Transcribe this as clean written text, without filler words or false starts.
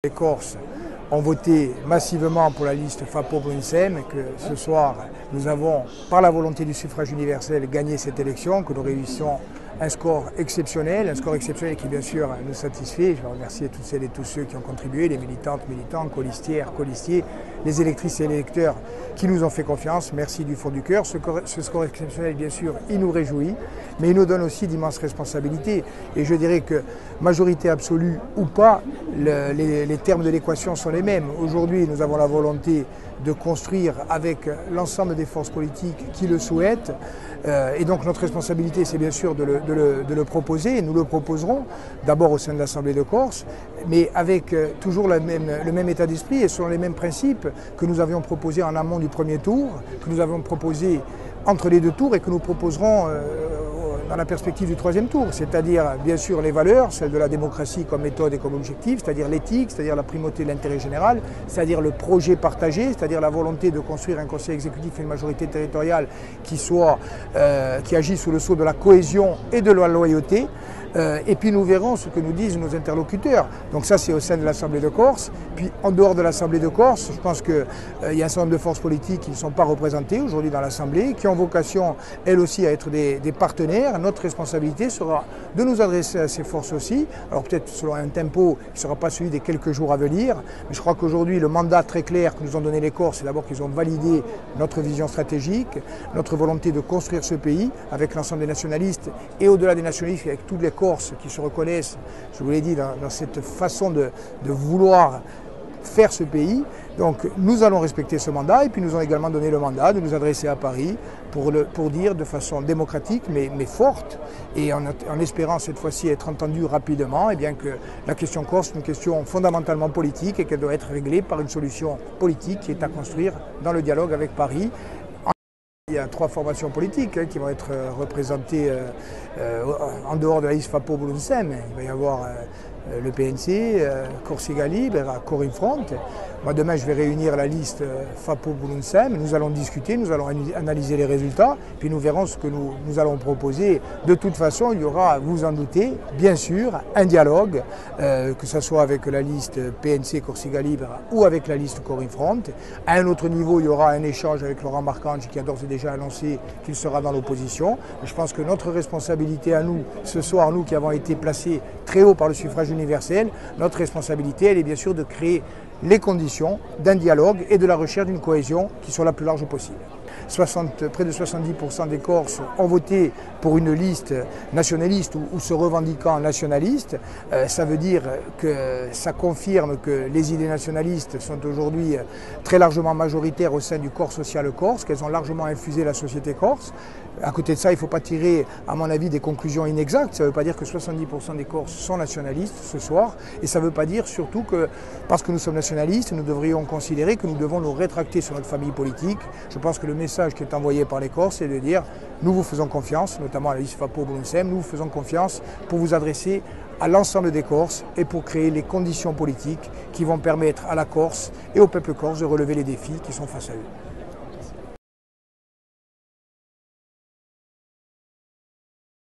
Les Corses ont voté massivement pour la liste FAPO-Brunsem et que ce soir, nous avons, par la volonté du suffrage universel, gagné cette élection, que nous réussissons un score exceptionnel qui bien sûr nous satisfait. Je veux remercier toutes celles et tous ceux qui ont contribué, les militantes, militants, colistières, colistiers, les électrices et les électeurs qui nous ont fait confiance. Merci du fond du cœur. Ce score exceptionnel, bien sûr, il nous réjouit, mais il nous donne aussi d'immenses responsabilités. Et je dirais que, majorité absolue ou pas, les termes de l'équation sont les mêmes. Aujourd'hui, nous avons la volonté de construire avec l'ensemble des forces politiques qui le souhaitent. Et donc notre responsabilité, c'est bien sûr de le proposer. Et nous le proposerons d'abord au sein de l'Assemblée de Corse, mais avec toujours le même état d'esprit et selon les mêmes principes que nous avions proposés en amont du premier tour, que nous avions proposé entre les deux tours et que nous proposerons dans la perspective du troisième tour, c'est-à-dire bien sûr les valeurs, celles de la démocratie comme méthode et comme objectif, c'est-à-dire l'éthique, c'est-à-dire la primauté de l'intérêt général, c'est-à-dire le projet partagé, c'est-à-dire la volonté de construire un conseil exécutif et une majorité territoriale qui agit sous le sceau de la cohésion et de la loyauté. Et puis nous verrons ce que nous disent nos interlocuteurs. Donc ça c'est au sein de l'Assemblée de Corse. Puis en dehors de l'Assemblée de Corse, je pense qu'il y a un certain nombre de forces politiques qui ne sont pas représentées aujourd'hui dans l'Assemblée, qui ont vocation elles aussi à être des partenaires. Notre responsabilité sera de nous adresser à ces forces aussi. Alors peut-être selon un tempo qui ne sera pas celui des quelques jours à venir. Mais je crois qu'aujourd'hui le mandat très clair que nous ont donné les Corses, c'est d'abord qu'ils ont validé notre vision stratégique, notre volonté de construire ce pays avec l'ensemble des nationalistes et au-delà des nationalistes avec tous les Corses qui se reconnaissent, je vous l'ai dit, dans cette façon de vouloir faire ce pays. Donc nous allons respecter ce mandat et puis nous ont également donné le mandat de nous adresser à Paris pour dire de façon démocratique mais forte et en espérant cette fois-ci être entendu rapidement, bien que la question corse est une question fondamentalement politique et qu'elle doit être réglée par une solution politique qui est à construire dans le dialogue avec Paris. Il y a 3 formations politiques qui vont être représentées en dehors de la liste FAPO-Brunsem. Il va y avoir le PNC, Corsica Libera, Corim Front. Moi, demain, je vais réunir la liste FAPO-Brunsem. Nous allons discuter, nous allons analyser les résultats, puis nous verrons ce que nous allons proposer. De toute façon, il y aura, vous en doutez, bien sûr, un dialogue, que ce soit avec la liste PNC, Corsica Libera ou avec la liste Corim Front. À un autre niveau, il y aura un échange avec Laurent Marcangeli qui a d'ores et déjà annoncé qu'il sera dans l'opposition. Je pense que notre responsabilité à nous, ce soir, nous qui avons été placés très haut par le suffrage universel, notre responsabilité, elle est bien sûr de créer les conditions d'un dialogue et de la recherche d'une cohésion qui soit la plus large possible. Près de 70% des Corses ont voté pour une liste nationaliste ou se revendiquant nationaliste. Ça veut dire que ça confirme que les idées nationalistes sont aujourd'hui très largement majoritaires au sein du corps social corse, qu'elles ont largement infusé la société corse. À côté de ça, il ne faut pas tirer, à mon avis, des conclusions inexactes. Ça ne veut pas dire que 70% des Corses sont nationalistes ce soir. Et ça ne veut pas dire surtout que, parce que nous sommes nationalistes, nous devrions considérer que nous devons nous rétracter sur notre famille politique. Je pense que le message qui est envoyé par les Corses, c'est de dire nous vous faisons confiance, notamment à la liste FAPO-Brunsem, nous vous faisons confiance pour vous adresser à l'ensemble des Corses et pour créer les conditions politiques qui vont permettre à la Corse et au peuple corse de relever les défis qui sont face à eux.